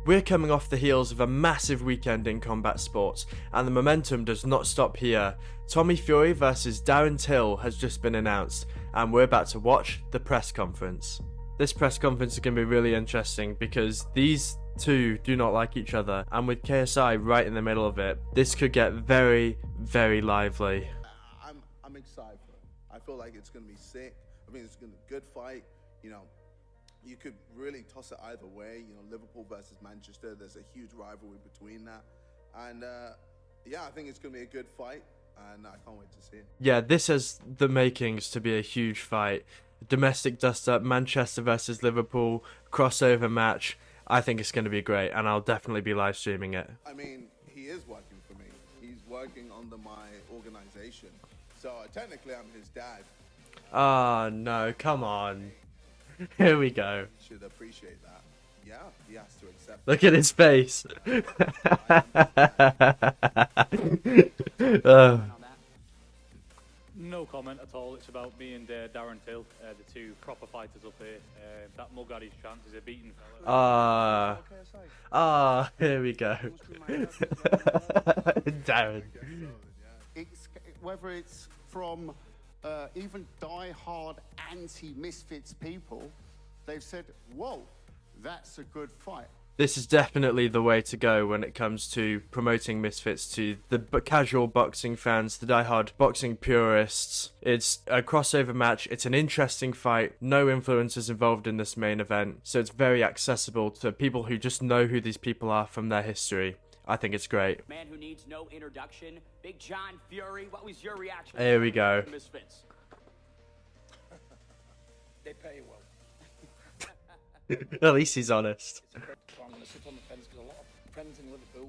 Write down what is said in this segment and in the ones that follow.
We're coming off the heels of a massive weekend in combat sports, and the momentum does not stop here. Tommy Fury versus Darren Till has just been announced, and we're about to watch the press conference. This press conference is going to be really interesting because these two do not like each other, and with KSI right in the middle of it, this could get very, very lively. I'm excited for it. I feel like it's going to be sick. I mean, it's going to be a good fight. You know, you could really toss it either way. You know, Liverpool versus Manchester, there's a huge rivalry between that. And yeah, I think it's going to be a good fight, and I can't wait to see it. Yeah, this has the makings to be a huge fight. Domestic dust-up, Manchester versus Liverpool, crossover match. I think it's going to be great, and I'll definitely be live streaming it. I mean, he is working for me. He's working under my organization. So technically, I'm his dad. Oh, no, come on. Here we go. Should appreciate that. Yeah, he has to accept. Look at his face. No comment at all. It's about me and Darren Till, the two proper fighters up here. That mug had his chance. He's a beaten fella. Here we go. Darren. Whether it's from even die-hard anti-Misfits people, they've said, whoa, that's a good fight. This is definitely the way to go when it comes to promoting Misfits to the casual boxing fans, the diehard boxing purists. It's a crossover match. It's an interesting fight. No influencers involved in this main event, so it's very accessible to people who just know who these people are from their history. I think it's great. Man who needs no introduction, Big John Fury. What was your reaction? Here we go. To Misfits? They pay well. At least he's honest. I'm going to sit on the fence because a lot of friends in Liverpool.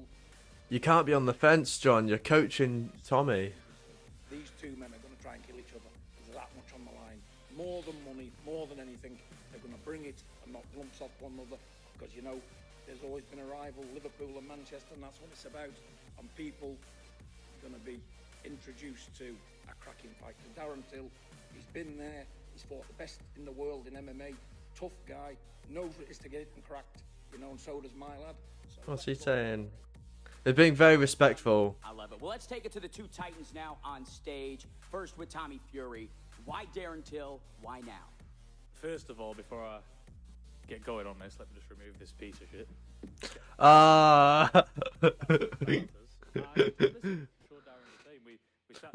You can't be on the fence, John. You're coaching Tommy. These two men are going to try and kill each other. There's that much on the line. More than money, more than anything. They're going to bring it and knock lumps off one another. Because, you know, there's always been a rival, Liverpool and Manchester, and that's what it's about. And people are going to be introduced to a cracking fight. Darren Till, he's been there. He's fought the best in the world in MMA. Tough guy. Knows what it is to get it and cracked. You know, and so does my lad. So What's he saying? They're being very respectful. I love it. Well, let's take it to the two titans now on stage. First with Tommy Fury. Why Darren Till? Why now? First of all, before I get going on this, let me just remove this piece of shit.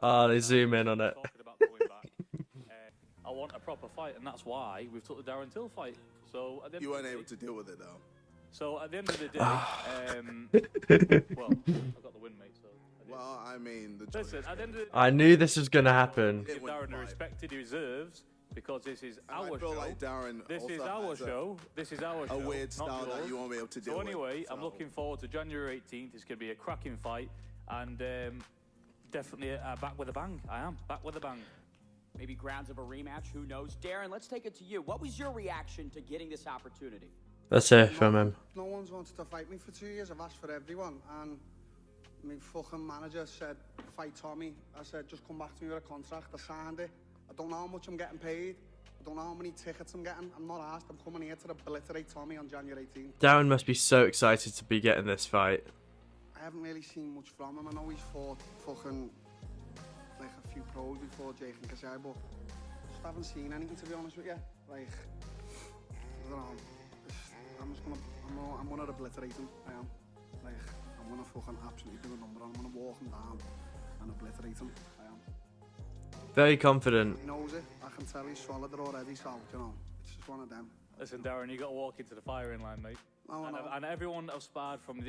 They zoom in on it. I want a proper fight, and that's why we've took the Darren Till fight. So at the end You of weren't the able day, to deal with it, though. So at the end of the day, well, I've got the win, mate. So Well, I mean, the listen, at the end of the day, I knew this was going to happen. give Darren the respect he deserves because this is And our I feel show. like Darren This is also our has show. This is our show. a weird not style that yours. you won't be able to deal So with. anyway, I'm so- looking forward to January 18th. It's going to be a cracking fight, and definitely back with a bang. I am back with a bang. Maybe grounds of a rematch. Who knows? Darren, let's take it to you. What was your reaction to getting this opportunity? Let's hear from him. No one's wanted to fight me for 2 years. I've asked for everyone, and my fucking manager said, fight Tommy. I said, just come back to me with a contract. I signed it. I don't know how much I'm getting paid. I don't know how many tickets I'm getting. I'm not asked. I'm coming here to obliterate Tommy on January 18th. Darren must be so excited to be getting this fight. I haven't really seen much from him. I know he's fought fucking like a few pros before Jake and Kasai, but just haven't seen anything, to be honest with you. Like, I don't know. I'm gonna obliterate him. I am. Like, I'm gonna fucking absolutely do a number. I'm gonna walk him down and obliterate him. I am. Very confident. He knows it. I can tell he's swallowed it already, so, you know, it's just one of them. Listen, Darren, you got to walk into the firing line, mate. And everyone I've sparred from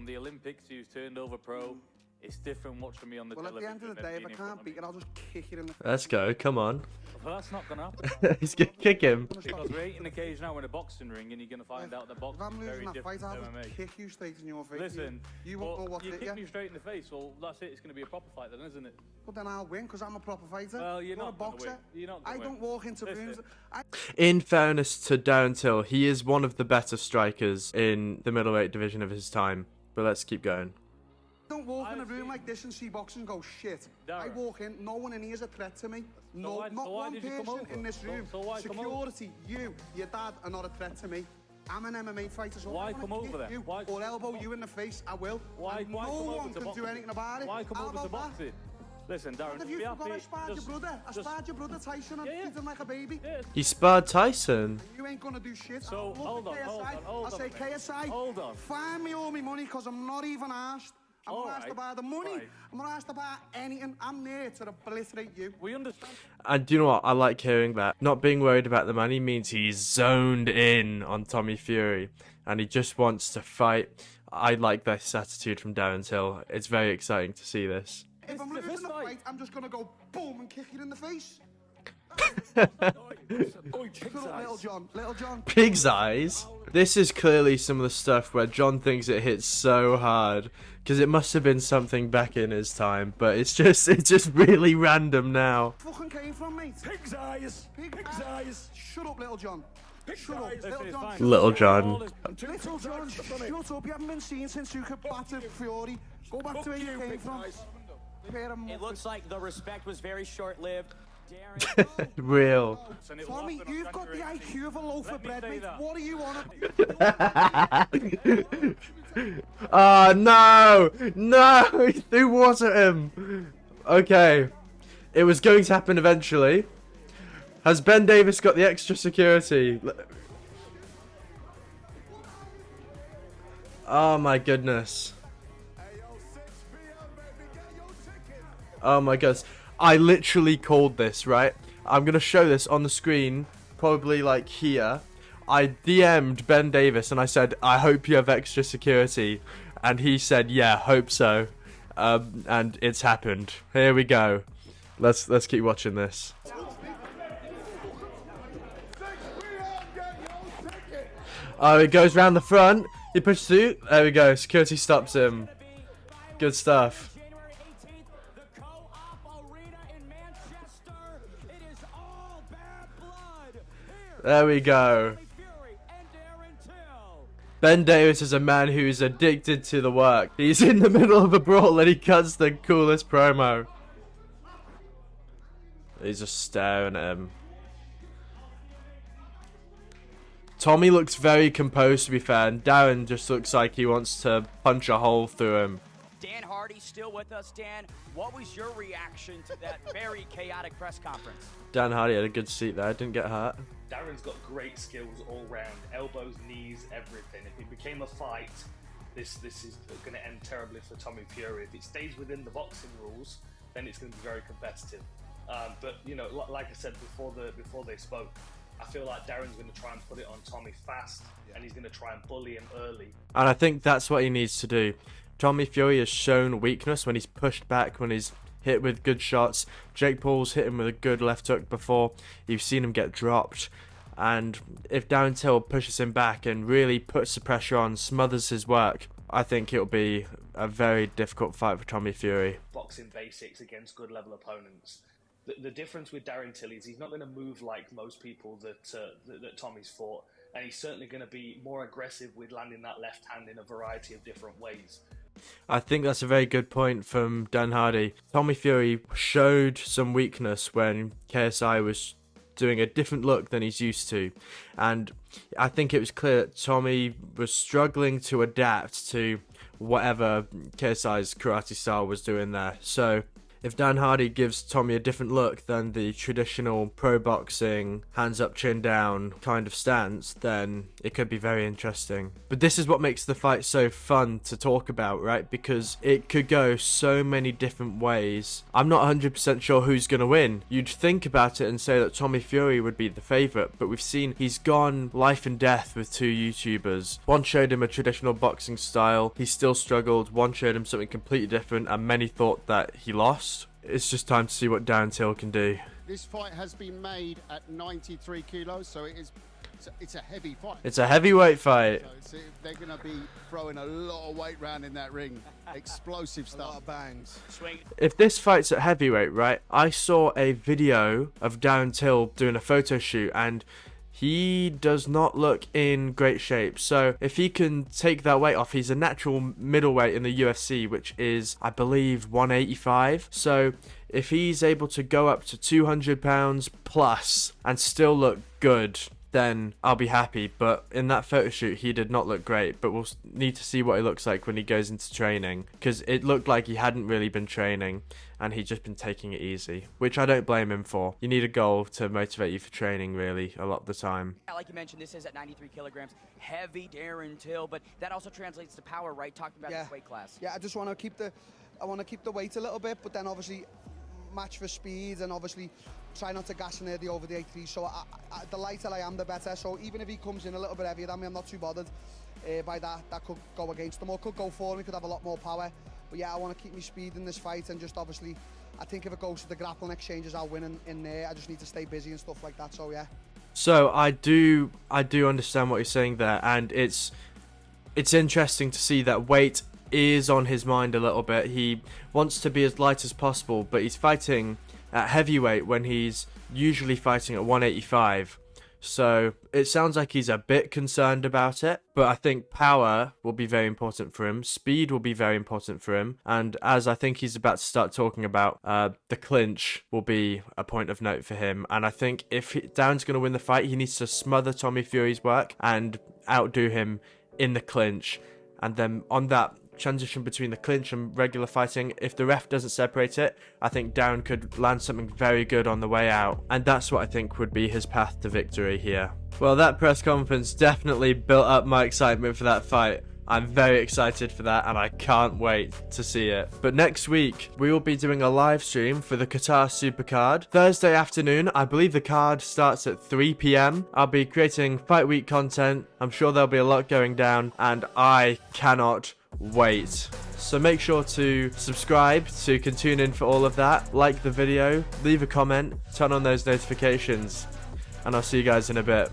the Olympics who's turned over pro, it's different watching me on the Well, at television. the end of the day, if I can't beat it, I'll just kick it in the face. Let's go. Come on. Well, that's not going to happen. He's going to kick him. Because we're eating occasion now in a boxing ring, and you're going to find out that If boxing I'm is very losing that different fight, to I'll MMA. just kick you straight in your face. Listen, you won't know what you hit kick you. me straight in the face, well, that's it. It's going to be a proper fight then, isn't it? But then I'll win because I'm a proper fighter. Well, you're a not gonna boxer. win. You're not I gonna don't win. walk into Listen. rooms. In fairness to Darren Till, he is one of the better strikers in the middleweight division of his time. But let's keep going. Don't walk in a I've room seen- like this and see boxing and go, shit. I Darren. walk in, no one in here is a threat to me. No, why- not so why one did you come person over? in this room. So why come over? Security, you, your dad are not a threat to me. I'm an MMA fighter, so Why if I come wanna over kick there? you Why- or elbow you in the face, I will. Why And come no over one to can do boxing? anything about it. Why come How over to about that? boxing? Listen, Darren, What have be you forgot? happy. I sparred your brother. I sparred your brother Tyson and Yeah. treated him like a baby. Yeah. He sparred Tyson. You ain't gonna do shit. So, I look hold at on, KSI, hold I on say, a minute. KSI, Hold on. find me all my money because I'm not even asked. I'm All not asked right, about the money. right. I'm not asked about anything. I'm there to obliterate you. We understand. And do you know what? I like hearing that. Not being worried about the money means he's zoned in on Tommy Fury and he just wants to fight. I like this attitude from Darren Till. It's very exciting to see this. If I'm It's a losing fist the fight. fight, I'm just gonna go boom and kick you in the face. Oi, Shut up, Little John. Little John. Pig's eyes. This is clearly some of the stuff where John thinks it hits so hard because it must have been something back in his time, but it's just really random now. Fucking came from, mate. Pig's eyes. Pig's eyes. Shut up, Little John. Shut up, eyes. Little It's John. fine. Little John. Little John, shut up. You haven't been seen since you could batter Fury. Go back to where you came from. Pair of It muppets. looks like the respect was very short-lived. Darren, Real. And it will Tommy, happen on you've got the January IQ of a loaf Let of me bread, say mate. that. What are you on? Oh no! No! He threw water at him! Okay. It was going to happen eventually. Has Ben Davis got the extra security? Oh my goodness. Oh my goodness. I literally called this, right? I'm gonna show this on the screen, probably like here. I DM'd Ben Davis and I said, I hope you have extra security. And he said, yeah, hope so. And it's happened. Here we go. Let's keep watching this. Oh, he goes round the front. He pushes through. There we go. Security stops him. Good stuff. January 18th, the Co-op Arena in Manchester. It is all bad blood. Here, There we go. Tommy Fury and Darren Till. Ben Davis is a man who's addicted to the work. He's in the middle of a brawl and he cuts the coolest promo. He's just staring at him. Tommy looks very composed, to be fair, and Darren just looks like he wants to punch a hole through him. Dan Hardy still with us. Dan, what was your reaction to that very chaotic press conference? Dan Hardy had a good seat there, didn't get hurt. Darren's got great skills all round, elbows, knees, everything. If it became a fight, this is going to end terribly for Tommy Fury. If it stays within the boxing rules, then it's going to be very competitive. But you know, like I said before they spoke, I feel like Darren's going to try and put it on Tommy fast, and he's going to try and bully him early. And I think that's what he needs to do. Tommy Fury has shown weakness when he's pushed back, when he's hit with good shots. Jake Paul's hit him with a good left hook before. You've seen him get dropped. And if Darren Till pushes him back and really puts the pressure on, smothers his work, I think it'll be a very difficult fight for Tommy Fury. Boxing basics against good level opponents. The difference with Darren Till is he's not going to move like most people that Tommy's fought, and he's certainly going to be more aggressive with landing that left hand in a variety of different ways. I think that's a very good point from Dan Hardy. Tommy Fury showed some weakness when KSI was doing a different look than he's used to, and I think it was clear that Tommy was struggling to adapt to whatever KSI's karate style was doing there. So if Dan Hardy gives Tommy a different look than the traditional pro boxing, hands up, chin down kind of stance, then it could be very interesting. But this is what makes the fight so fun to talk about, right? Because it could go so many different ways. I'm not 100% sure who's going to win. You'd think about it and say that Tommy Fury would be the favourite, but we've seen he's gone life and death with two YouTubers. One showed him a traditional boxing style, he still struggled. One showed him something completely different, and many thought that he lost. It's just time to see what Darren Till can do. This fight has been made at 93 kilos, so it's a heavy fight. It's a heavyweight fight. So they're going to be throwing a lot of weight around in that ring. Explosive A lot stuff. of bangs. Swing. If this fight's at heavyweight, right, I saw a video of Darren Till doing a photo shoot and he does not look in great shape. So if he can take that weight off, he's a natural middleweight in the UFC, which is, I believe, 185. So if he's able to go up to 200 pounds plus and still look good, then I'll be happy. But in that photo shoot, he did not look great, but we'll need to see what he looks like when he goes into training, because it looked like he hadn't really been training and he'd just been taking it easy, which I don't blame him for. You need a goal to motivate you for training, really, a lot of the time. Like you mentioned, this is at 93 kilograms, heavy Darren Till, but that also translates to power, right? Talking about this weight class. Yeah, I just want to keep the weight a little bit, but then obviously match for speed and obviously try not to gas near the over the 83. So the lighter I am, the better. So even if he comes in a little bit heavier than me, I'm not too bothered by that. That could go against him or could go for me, could have a lot more power. But yeah, I want to keep my speed in this fight, and just obviously, I think if it goes to the grappling exchanges, I'll win in there. I just need to stay busy and stuff like that. So yeah. So I do understand what you're saying there, and it's interesting to see that weight is on his mind a little bit. He wants to be as light as possible, but he's fighting at heavyweight when he's usually fighting at 185. So it sounds like he's a bit concerned about it, but I think power will be very important for him. Speed will be very important for him. And as I think he's about to start talking about, the clinch will be a point of note for him. And I think if Darren's going to win the fight, he needs to smother Tommy Fury's work and outdo him in the clinch. And then on that transition between the clinch and regular fighting, if the ref doesn't separate it, I think Darren could land something very good on the way out, and that's what I think would be his path to victory here. Well, that press conference definitely built up my excitement for that fight. I'm very excited for that, and I can't wait to see it. But next week, we will be doing a live stream for the Qatar Supercard. Thursday afternoon, I believe the card starts at 3 PM. I'll be creating Fight Week content. I'm sure there'll be a lot going down, and I cannot wait. So make sure to subscribe so you can tune in for all of that. Like the video, leave a comment, turn on those notifications, and I'll see you guys in a bit.